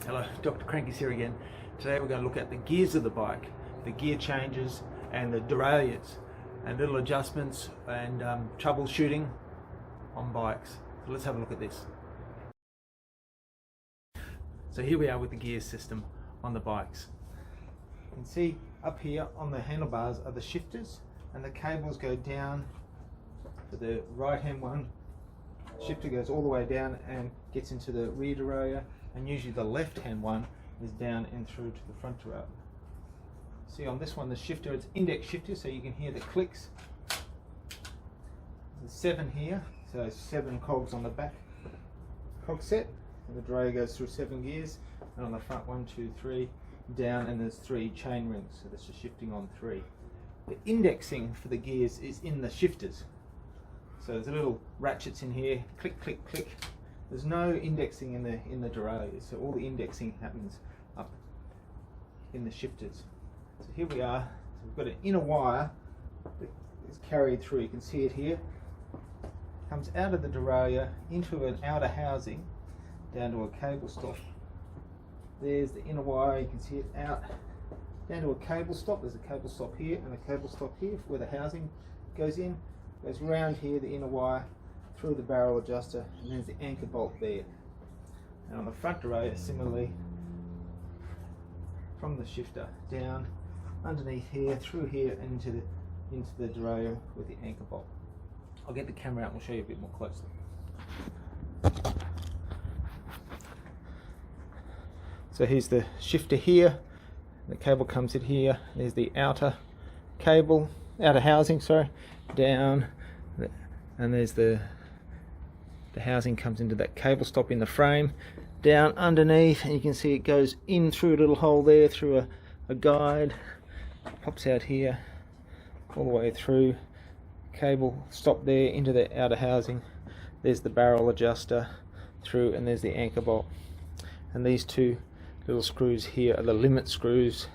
Hello, Dr. Crankies here again. Today we're going to look at the gears of the bike, the gear changes and the derailleurs and little adjustments and troubleshooting on bikes. So let's have a look at this. So here we are with the gear system on the bikes. You can see up here on the handlebars are the shifters, and the cables go down to the right hand one. Shifter goes all the way down and gets into the rear derailleur, and usually the left hand one is down and through to the front derailleur. See on this one the shifter, it's index shifter, so you can hear the clicks. There's 7 here, so 7 cogs on the back cog set, and the derailleur goes through 7 gears, and on the front 1, 2, 3 down, and there's 3 chain rings, so that's just shifting on 3. The indexing for the gears is in the shifters. So there's little ratchets in here, click, click, click. There's no indexing in the derailleurs, so all the indexing happens up in the shifters. So here we are. So we've got an inner wire that is carried through. You can see it here. Comes out of the derailleur into an outer housing, down to a cable stop. There's the inner wire. You can see it out down to a cable stop. There's a cable stop here and a cable stop here where the housing goes in. Goes round here, the inner wire, through the barrel adjuster, and there's the anchor bolt there. And on the front derailleur, similarly, from the shifter down, underneath here, through here, and into the derailleur with the anchor bolt. I'll get the camera out and we'll show you a bit more closely. So here's the shifter here. The cable comes in here. There's the outer cable, outer housing, sorry, down, and there's the housing comes into that cable stop in the frame, down underneath, and you can see it goes in through a little hole there, through a guide, pops out here, all the way through, cable stop there into the outer housing. There's the barrel adjuster through, and there's the anchor bolt. And these 2 little screws here are the limit screws.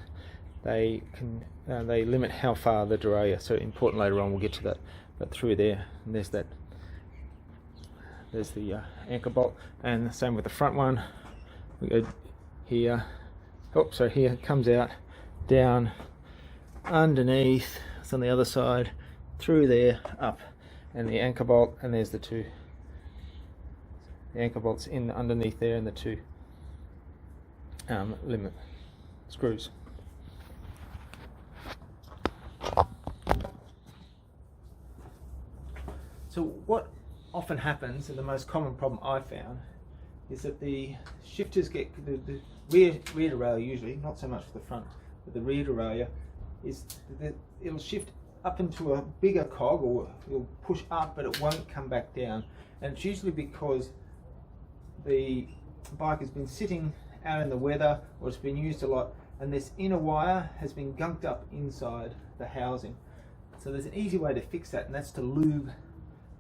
They limit how far the derailleur, so important later on, we'll get to that, but through there, and there's the anchor bolt, and the same with the front one. We go here, so here it comes out, down, underneath, it's on the other side, through there, up, and the anchor bolt, and there's the anchor bolts in underneath there, and the 2 limit screws. So what often happens, and the most common problem I found, is that the shifters get the rear derailleur usually, not so much for the front, but the rear derailleur is that it'll shift up into a bigger cog, or it'll push up but it won't come back down, and it's usually because the bike has been sitting out in the weather, or it's been used a lot, and this inner wire has been gunked up inside the housing. So there's an easy way to fix that, and that's to lube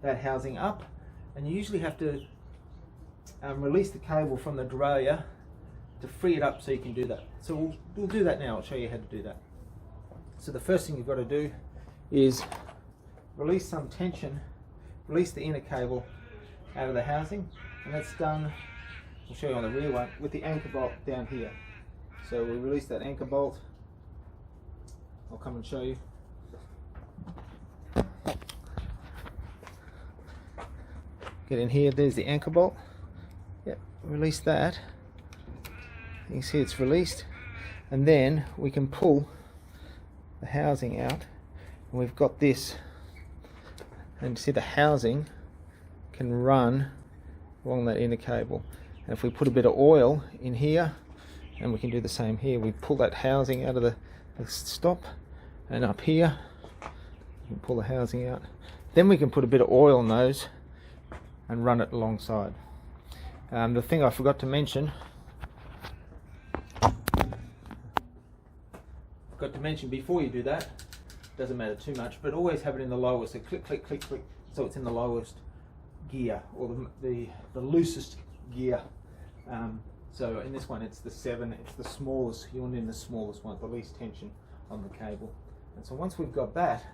that housing up, and you usually have to release the cable from the derailleur to free it up so you can do that. So we'll do that now. I'll show you how to do that. So the first thing you've got to do is release some tension, release the inner cable out of the housing, and that's done, I'll show you on the rear one, with the anchor bolt down here. So we'll release that anchor bolt. I'll come and show you. Get in here, there's the anchor bolt. Yep, release that. You can see it's released, and then we can pull the housing out, and we've got this, and see the housing can run along that inner cable. And if we put a bit of oil in here, and we can do the same here, we pull that housing out of the stop, and up here you can pull the housing out. Then we can put a bit of oil on those and run it alongside. The thing I forgot to mention, before you do that, doesn't matter too much, but always have it in the lowest. So click, click, click, click, so it's in the lowest gear, or the loosest gear. So in this one it's the 7, it's the smallest, you want it in the smallest one, the least tension on the cable. And so once we've got that,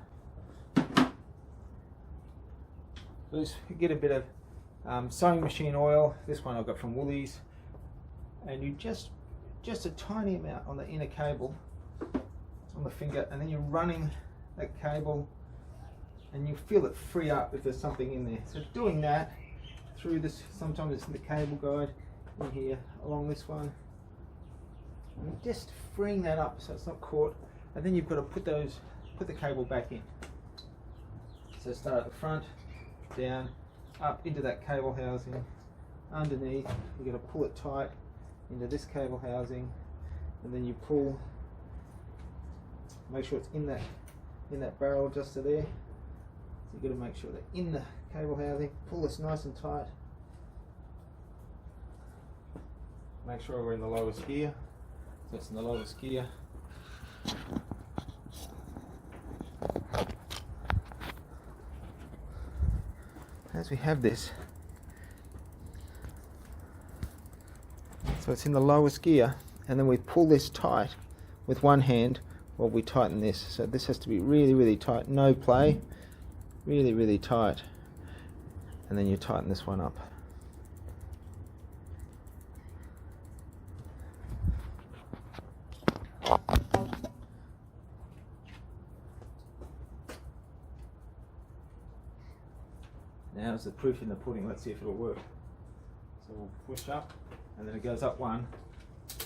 get a bit of sewing machine oil. This one I got from Woolies, and you just a tiny amount on the inner cable on the finger, and then you're running that cable and you feel it free up if there's something in there. So doing that through this, sometimes it's in the cable guide in here along this one, and just freeing that up so it's not caught, and then you've got to put the cable back in. So start at the front, down, up into that cable housing, underneath, you've got to pull it tight into this cable housing, and then you pull, make sure it's in that barrel adjuster there. So you've got to make sure that in the cable housing, pull this nice and tight. Make sure we're in the lowest gear. So it's in the lowest gear. As we have this, so it's in the lowest gear, and then we pull this tight with one hand while we tighten this. So this has to be really, really tight, no play, really, really tight, and then you tighten this one up. Now is the proof in the pudding. Let's see if it'll work. So we'll push up, and then it goes up one,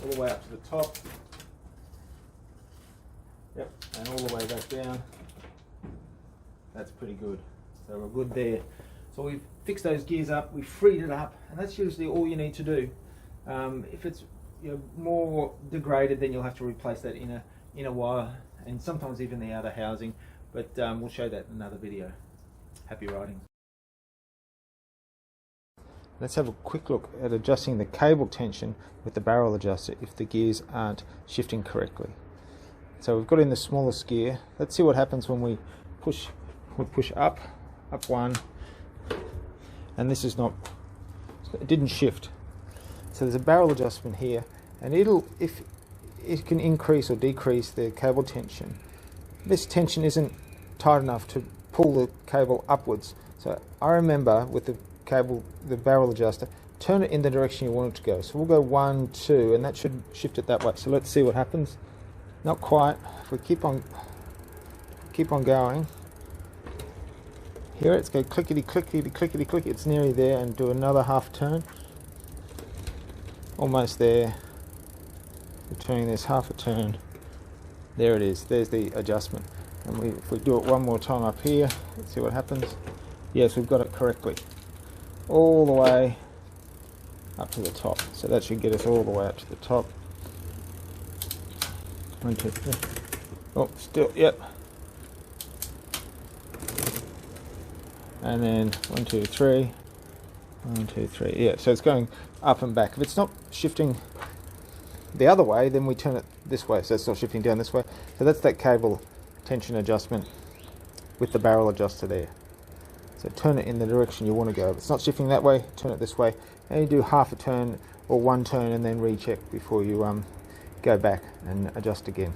all the way up to the top. Yep, and all the way back down. That's pretty good. So we're good there. So we've fixed those gears up, we've freed it up, and that's usually all you need to do. If it's more degraded, then you'll have to replace that inner wire, and sometimes even the outer housing. But we'll show that in another video. Happy riding. Let's have a quick look at adjusting the cable tension with the barrel adjuster if the gears aren't shifting correctly. So we've got in the smallest gear. Let's see what happens when we push up one, and this is not, it didn't shift. So there's a barrel adjustment here, and if it can increase or decrease the cable tension. This tension isn't tight enough to pull the cable upwards. So I remember with the barrel adjuster, turn it in the direction you want it to go. So we'll go 1, 2, and that should shift it that way. So let's see what happens. Not quite. If we keep on going, here it's go clickety clickety clickety click. It's nearly there, and do another half turn. Almost there. We're turning this half a turn. There it is. There's the adjustment. And if we do it one more time up here, let's see what happens. Yes, we've got it correctly. All the way up to the top. So that should get us all the way up to the top. 1, 2, 3. Oh, still, yep. And then 1, 2, 3. 1, 2, 3. Yeah, so it's going up and back. If it's not shifting the other way, then we turn it this way. So it's not shifting down this way. So that's that cable tension adjustment with the barrel adjuster there. So turn it in the direction you want to go. If it's not shifting that way, turn it this way. And you do half a turn or one turn and then recheck before you go back and adjust again.